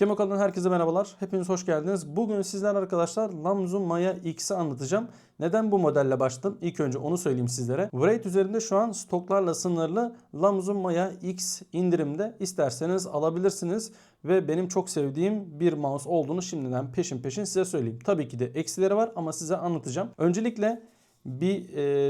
Kemokal'dan herkese merhabalar. Hepiniz hoş geldiniz. Bugün sizler arkadaşlar Lamzu Maya X'i anlatacağım. Neden bu modelle başladım? İlk önce onu söyleyeyim sizlere. Wraith üzerinde şu an stoklarla sınırlı Lamzu Maya X indirimde. İsterseniz alabilirsiniz. Ve benim çok sevdiğim bir mouse olduğunu şimdiden peşin size söyleyeyim. Tabii ki de eksileri var ama size anlatacağım. Öncelikle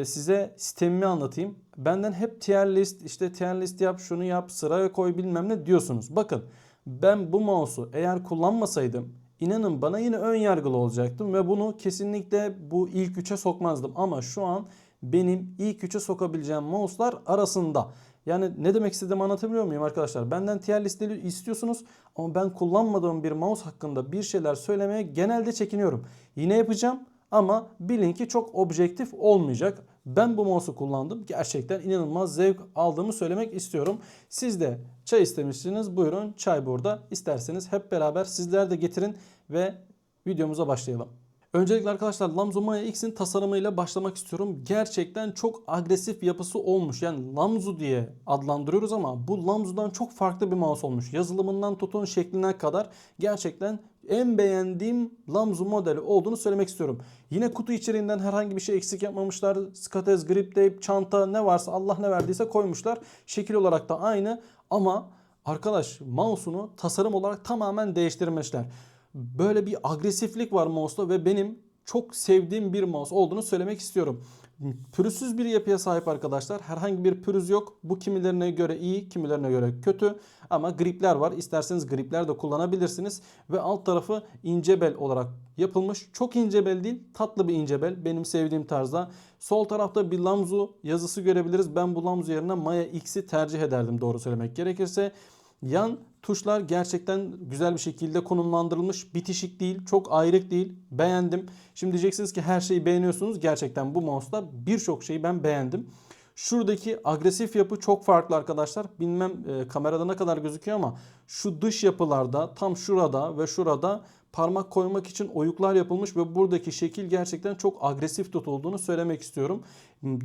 size sistemimi anlatayım. Benden hep tier list, işte tier list yap, şunu yap, sıraya koy bilmem ne diyorsunuz. Bakın ben bu mouse'u eğer kullanmasaydım inanın bana yine ön yargılı olacaktım ve bunu kesinlikle bu ilk 3'e sokmazdım. Ama şu an benim ilk 3'e sokabileceğim mouse'lar arasında. Yani ne demek istediğimi anlatabiliyor muyum arkadaşlar? Benden tier listeli istiyorsunuz ama ben kullanmadığım bir mouse hakkında bir şeyler söylemeye genelde çekiniyorum. Yine yapacağım ama bilin ki çok objektif olmayacak. Ben bu mouse'u kullandım. Gerçekten inanılmaz zevk aldığımı söylemek istiyorum. Siz de çay istemişsiniz. Buyurun çay burada. İsterseniz hep beraber sizler de getirin ve videomuza başlayalım. Öncelikle arkadaşlar Lamzu Maya X'in tasarımıyla başlamak istiyorum. Gerçekten çok agresif yapısı olmuş. Yani Lamzu diye adlandırıyoruz ama bu Lamzu'dan çok farklı bir mouse olmuş. Yazılımından tutun şekline kadar gerçekten en beğendiğim Lamzu modeli olduğunu söylemek istiyorum. Yine kutu içeriğinden herhangi bir şey eksik yapmamışlar. Skatez, grip tape, çanta ne varsa Allah ne verdiyse koymuşlar. Şekil olarak da aynı ama arkadaş mouse'unu tasarım olarak tamamen değiştirmişler. Böyle bir agresiflik var mouse'da ve benim çok sevdiğim bir mouse olduğunu söylemek istiyorum. Pürüzsüz bir yapıya sahip arkadaşlar. Herhangi bir pürüz yok. Bu kimilerine göre iyi, kimilerine göre kötü. Ama gripler var. İsterseniz gripler de kullanabilirsiniz. Ve alt tarafı ince bel olarak yapılmış. Çok ince bel değil, tatlı bir ince bel. Benim sevdiğim tarzda. Sol tarafta bir Lamzu yazısı görebiliriz. Ben bu Lamzu yerine Maya X'i tercih ederdim doğru söylemek gerekirse. Yan tuşlar gerçekten güzel bir şekilde konumlandırılmış. Bitişik değil, çok ayrık değil. Beğendim. Şimdi diyeceksiniz ki her şeyi beğeniyorsunuz. Gerçekten bu mouse'da birçok şeyi ben beğendim. Şuradaki agresif yapı çok farklı arkadaşlar. Bilmem kamerada ne kadar gözüküyor ama şu dış yapılarda tam şurada ve şurada parmak koymak için oyuklar yapılmış ve buradaki şekil gerçekten çok agresif tutulduğunu söylemek istiyorum.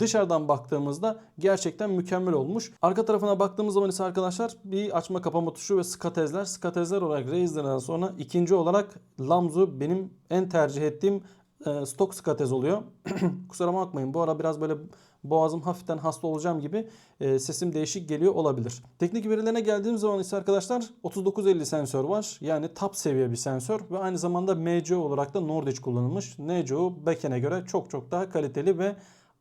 Dışarıdan baktığımızda gerçekten mükemmel olmuş. Arka tarafına baktığımız zaman ise arkadaşlar bir açma kapama tuşu ve skatezler. Skatezler olarak Razer'dan sonra ikinci olarak Lamzu benim en tercih ettiğim stok skatez oluyor. Kusura bakmayın bu ara biraz böyle boğazım hafiften hasta olacağım gibi sesim değişik geliyor olabilir. Teknik verilerine geldiğim zaman ise arkadaşlar 3950 sensör var. Yani top seviye bir sensör ve aynı zamanda MCO olarak da Nordic kullanılmış. MCO Beken'e göre çok daha kaliteli ve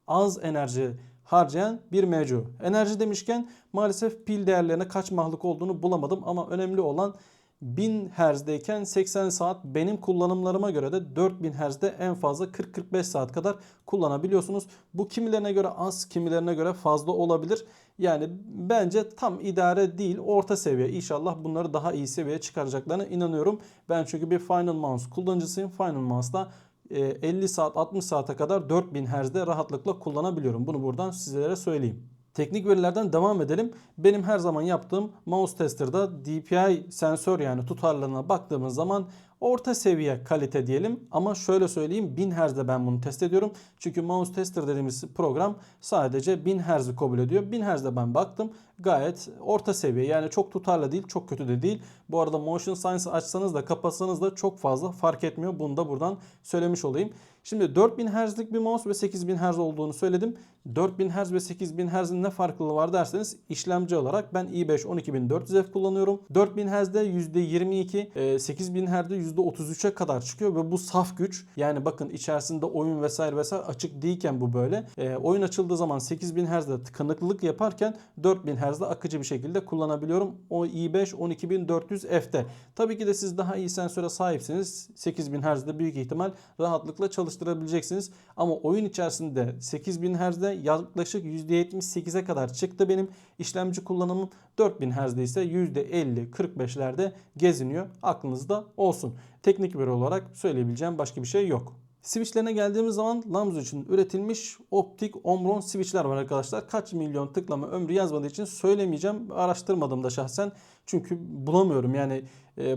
az enerji harcayan bir MCO. Enerji demişken maalesef pil değerlerine kaç mahlık olduğunu bulamadım ama önemli olan 1000 Hz'deyken 80 saat benim kullanımlarıma göre de 4000 Hz'de en fazla 40-45 saat kadar kullanabiliyorsunuz. Bu kimilerine göre az, kimilerine göre fazla olabilir. Yani bence tam idare değil, orta seviye. İnşallah bunları daha iyi seviyeye çıkaracaklarına inanıyorum. Ben çünkü bir Final Mouse kullanıcısıyım. Final Mouse'da 50 saat 60 saate kadar 4000 Hz'de rahatlıkla kullanabiliyorum. Bunu buradan sizlere söyleyeyim. Teknik verilerden devam edelim. Benim her zaman yaptığım mouse tester'da DPI sensör yani tutarlılığına baktığımız zaman orta seviye kalite diyelim. Ama şöyle söyleyeyim 1000 Hz'de ben bunu test ediyorum. Çünkü mouse tester dediğimiz program sadece 1000 Hz'i kabul ediyor. 1000 Hz'de ben baktım gayet orta seviye yani çok tutarlı değil çok kötü de değil. Bu arada Motion Science açsanız da kapatsanız da çok fazla fark etmiyor. Bunu da buradan söylemiş olayım. Şimdi 4000 Hz'lik bir mouse ve 8000 Hz olduğunu söyledim. 4000 Hz ve 8000 Hz'in ne farklılığı var derseniz işlemci olarak ben i5 12400F kullanıyorum. 4000 Hz'de %22, 8000 Hz'de %33'e kadar çıkıyor ve bu saf güç. Yani bakın içerisinde oyun vesaire açık değilken bu böyle. Oyun açıldığı zaman 8000 Hz'de tıkanıklılık yaparken 4000 Hz'de akıcı bir şekilde kullanabiliyorum. O i5 12400F'te. Tabii ki de siz daha iyi sensöre sahipsiniz. 8000 Hz'de büyük ihtimal rahatlıkla çalıştırabileceksiniz. Ama oyun içerisinde 8000 Hz'de yaklaşık %78'e kadar çıktı benim işlemci kullanımım. 4000 Hz'de ise %50-45'lerde geziniyor. Aklınızda olsun. Teknik veri olarak söyleyebileceğim başka bir şey yok. Switchlerine geldiğimiz zaman Lamzu için üretilmiş optik Omron switchler var arkadaşlar. Kaç milyon tıklama ömrü yazmadığı için söylemeyeceğim. Araştırmadım da şahsen. Çünkü bulamıyorum. Yani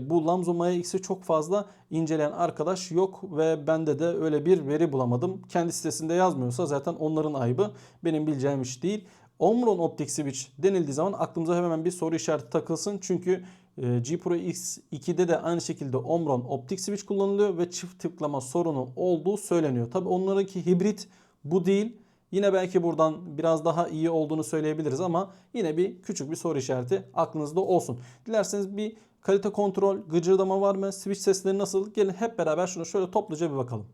bu Lamzu Maya X'i çok fazla inceleyen arkadaş yok ve bende de öyle bir veri bulamadım. Kendi sitesinde yazmıyorsa zaten onların ayıbı. Benim bileceğim iş değil. Omron optik switch denildiği zaman aklımıza hemen bir soru işareti takılsın. Çünkü G Pro X2'de de aynı şekilde Omron optik switch kullanılıyor ve çift tıklama sorunu olduğu söyleniyor. Tabi onlarınki hibrit, bu değil. Yine belki buradan biraz daha iyi olduğunu söyleyebiliriz ama yine bir küçük bir soru işareti aklınızda olsun. Dilerseniz bir kalite kontrol, gıcırdama var mı, switch sesleri nasıl? Gelin hep beraber şunu şöyle topluca bir bakalım.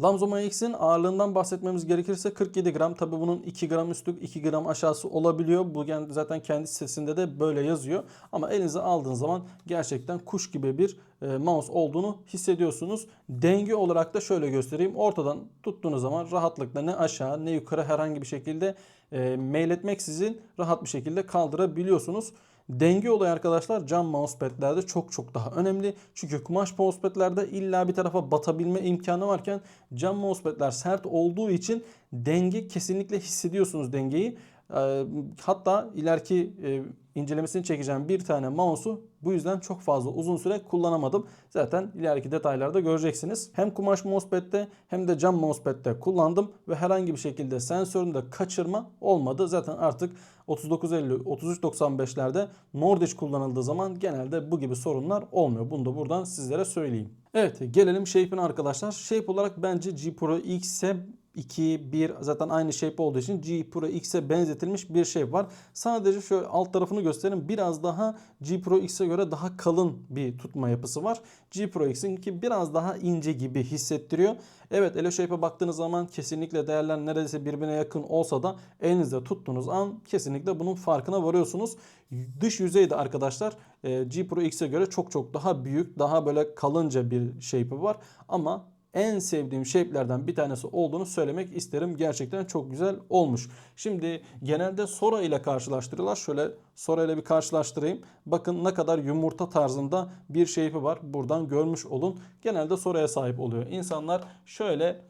Lamzo Maya X'in ağırlığından bahsetmemiz gerekirse 47 gram. Tabi bunun 2 gram üstü 2 gram aşağısı olabiliyor. Bu zaten kendi sitesinde de böyle yazıyor. Ama elinize aldığınız zaman gerçekten kuş gibi bir mouse olduğunu hissediyorsunuz. Denge olarak da şöyle göstereyim. Ortadan tuttuğunuz zaman rahatlıkla ne aşağı ne yukarı herhangi bir şekilde meyletmeksizin rahat bir şekilde kaldırabiliyorsunuz. Denge olayı arkadaşlar cam mousepad'lerde çok daha önemli. Çünkü kumaş mousepad'lerde illa bir tarafa batabilme imkanı varken cam mousepad'ler sert olduğu için denge kesinlikle hissediyorsunuz dengeyi. Hatta ileriki incelemesini çekeceğim bir tane mouse'u bu yüzden çok fazla uzun süre kullanamadım. Zaten ileriki detaylarda göreceksiniz. Hem kumaş mousepad'de hem de cam mousepad'de kullandım ve herhangi bir şekilde sensöründe kaçırma olmadı. Zaten artık 3950, 3395'lerde Nordic kullanıldığı zaman genelde bu gibi sorunlar olmuyor. Bunu da buradan sizlere söyleyeyim. Evet, gelelim shape'ine arkadaşlar. Shape olarak bence G Pro X'e 2, 1 zaten aynı shape olduğu için G Pro X'e benzetilmiş bir shape var. Sadece şöyle alt tarafını göstereyim. Biraz daha G Pro X'e göre daha kalın bir tutma yapısı var. G Pro X'inki biraz daha ince gibi hissettiriyor. Evet, Elo Shape'e baktığınız zaman kesinlikle değerler neredeyse birbirine yakın olsa da elinizde tuttuğunuz an kesinlikle bunun farkına varıyorsunuz. Dış yüzeyde arkadaşlar G Pro X'e göre çok daha büyük, daha böyle kalınca bir shape'i var. Ama en sevdiğim shape'lerden bir tanesi olduğunu söylemek isterim. Gerçekten çok güzel olmuş. Şimdi genelde Sora ile karşılaştırıyorlar. Şöyle Sora ile bir karşılaştırayım. Bakın ne kadar yumurta tarzında bir shape'i var. Buradan görmüş olun. Genelde Sora'ya sahip oluyor İnsanlar. Şöyle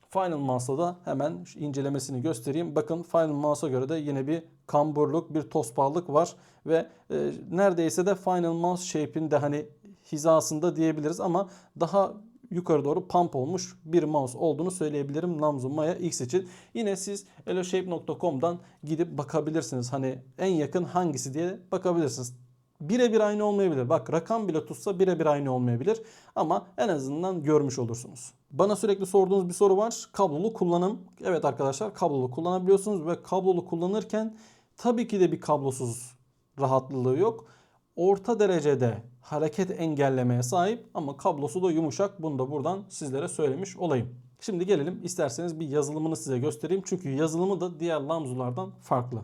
Final Mouse'da da hemen incelemesini göstereyim. Bakın Final Mouse'a göre de yine bir kamburluk, bir tospallık var. Ve neredeyse de Final Mouse shape'in de hani hizasında diyebiliriz ama daha yukarı doğru pump olmuş bir mouse olduğunu söyleyebilirim Lamzo Maya X için. Yine siz eloshape.com'dan gidip bakabilirsiniz. Hani en yakın hangisi diye bakabilirsiniz. Birebir aynı olmayabilir. Bak rakam bile tutsa birebir aynı olmayabilir. Ama en azından görmüş olursunuz. Bana sürekli sorduğunuz bir soru var. Kablolu kullanım. Evet arkadaşlar, kablolu kullanabiliyorsunuz ve kablolu kullanırken tabii ki de bir kablosuz rahatlığı yok. Orta derecede hareket engellemeye sahip ama kablosu da yumuşak. Bunu da buradan sizlere söylemiş olayım. Şimdi gelelim isterseniz bir yazılımını size göstereyim. Çünkü yazılımı da diğer Lamzo'lardan farklı.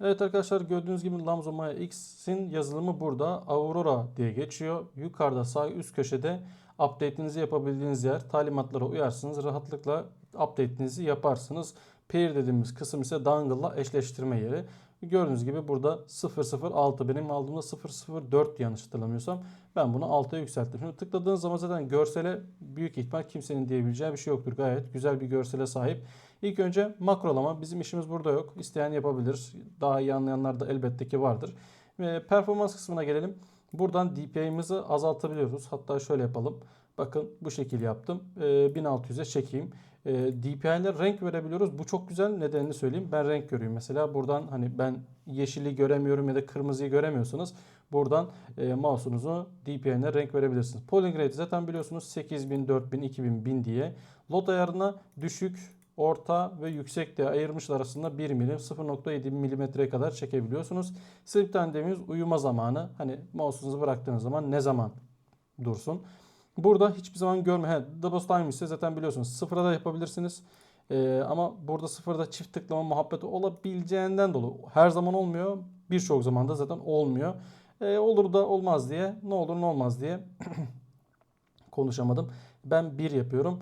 Evet arkadaşlar, gördüğünüz gibi Lamzo Maya X'in yazılımı burada Aurora diye geçiyor. Yukarıda sağ üst köşede update'inizi yapabildiğiniz yer. Talimatlara uyarsınız. Rahatlıkla update'inizi yaparsınız. Pair dediğimiz kısım ise dongle'la eşleştirme yeri. Gördüğünüz gibi burada 006, benim aldığımda 004 yanlış hatırlamıyorsam ben bunu 6'ya yükselttim. Şimdi tıkladığınız zaman zaten görsele büyük ihtimal kimsenin diyebileceği bir şey yoktur. Gayet güzel bir görsele sahip. İlk önce makrolama, bizim işimiz burada yok. İsteyen yapabilir. Daha iyi anlayanlar da elbette ki vardır. Performans kısmına gelelim. Buradan DPI'mizi azaltabiliyoruz. Hatta şöyle yapalım. Bakın bu şekil yaptım. 1600'e çekeyim. DPI'ler renk verebiliyoruz. Bu çok güzel. Nedenini söyleyeyim. Ben renk görüyorum. Mesela buradan hani ben yeşili göremiyorum ya da kırmızıyı göremiyorsanız buradan mouse'unuzu DPI'ne renk verebilirsiniz. Polling rate zaten biliyorsunuz 8000, 4000, 2000, 1000 diye. Load ayarına düşük, orta ve yüksek diye ayırmışlar, arasında 1 milim 0.7 milimetreye kadar çekebiliyorsunuz. Sleep time dediğimiz uyuma zamanı. Hani mouse'unuzu bıraktığınız zaman ne zaman dursun. Burada hiçbir zaman görme. Double time ise zaten biliyorsunuz sıfıra da yapabilirsiniz. Ama burada sıfırda çift tıklama muhabbeti olabileceğinden dolayı her zaman olmuyor. Birçok zaman da zaten olmuyor. Olur da olmaz diye, ne olur ne olmaz diye konuşamadım. Ben 1 yapıyorum.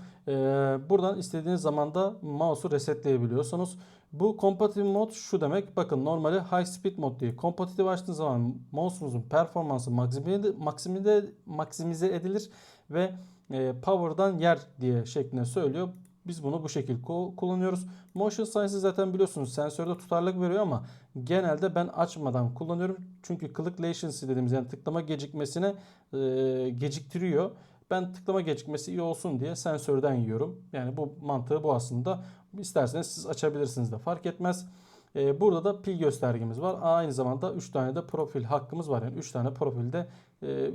Buradan istediğiniz zaman da mouse'u resetleyebiliyorsunuz. Bu competitive mod şu demek. Bakın normali high speed mod diye. Competitive açtığınız zaman mouse'unuzun performansı maksimize edilir ve power'dan yer diye şeklinde söylüyor. Biz bunu bu şekilde kullanıyoruz. Motion Size'ı zaten biliyorsunuz sensörde tutarlılık veriyor ama genelde ben açmadan kullanıyorum. Çünkü click latency dediğimiz yani tıklama gecikmesini geciktiriyor. Ben tıklama gecikmesi iyi olsun diye sensörden yiyorum. Yani bu mantığı bu aslında. İsterseniz siz açabilirsiniz de fark etmez. Burada da pil göstergemiz var. Aynı zamanda 3 tane de profil hakkımız var. Yani 3 tane profilde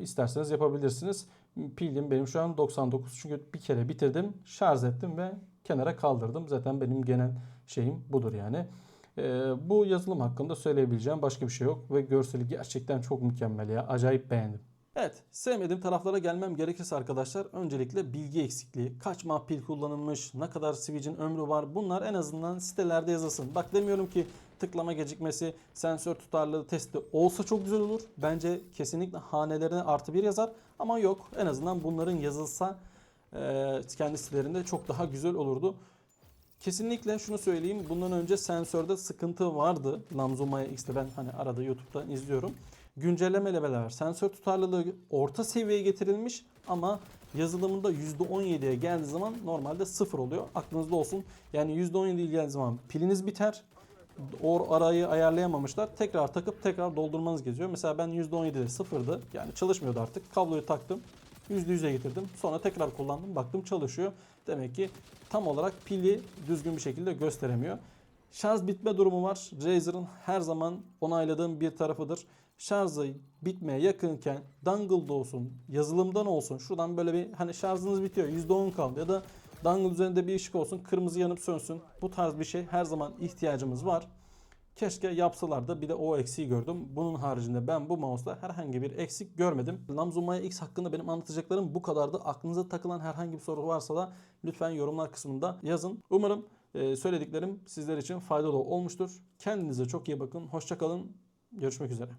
isterseniz yapabilirsiniz. Pilim benim şu an 99. Çünkü bir kere bitirdim, şarj ettim ve kenara kaldırdım. Zaten benim genel şeyim budur yani. Bu yazılım hakkında söyleyebileceğim başka bir şey yok. Ve görseli gerçekten çok mükemmel ya. Acayip beğendim. Evet, sevmediğim taraflara gelmem gerekirse arkadaşlar öncelikle bilgi eksikliği, kaç mAh pil kullanılmış, ne kadar switch'in ömrü var bunlar en azından sitelerde yazılsın. Bak demiyorum ki tıklama gecikmesi, sensör tutarlılığı testi olsa çok güzel olur. Bence kesinlikle hanelerine +1 yazar ama yok en azından bunların yazılsa kendi sitelerinde çok daha güzel olurdu. Kesinlikle şunu söyleyeyim. Bundan önce sensörde sıkıntı vardı. Lamzun Maya X'te ben hani arada YouTube'dan izliyorum. Güncellemeyle beraber sensör tutarlılığı orta seviyeye getirilmiş ama yazılımında %17'ye geldiği zaman normalde 0 oluyor. Aklınızda olsun. Yani %17'ye geldiği zaman piliniz biter. O arayı ayarlayamamışlar. Tekrar takıp tekrar doldurmanız gerekiyor. Mesela ben %17'de 0'dı. Yani çalışmıyordu artık. Kabloyu taktım. %100'e getirdim. Sonra tekrar kullandım. Baktım çalışıyor. Demek ki tam olarak pili düzgün bir şekilde gösteremiyor. Şarj bitme durumu var. Razer'ın her zaman onayladığım bir tarafıdır. Şarjı bitmeye yakınken dongle'da olsun, yazılımdan olsun şuradan böyle bir hani şarjınız bitiyor %10 kaldı ya da dongle üzerinde bir ışık olsun kırmızı yanıp sönsün. Bu tarz bir şey her zaman ihtiyacımız var. Keşke yapsalar da bir de o eksiği gördüm. Bunun haricinde ben bu mouse'da herhangi bir eksik görmedim. Lamzun Maya X hakkında benim anlatacaklarım bu kadardı. Aklınıza takılan herhangi bir soru varsa da lütfen yorumlar kısmında yazın. Umarım söylediklerim sizler için faydalı olmuştur. Kendinize çok iyi bakın. Hoşça kalın. Görüşmek üzere.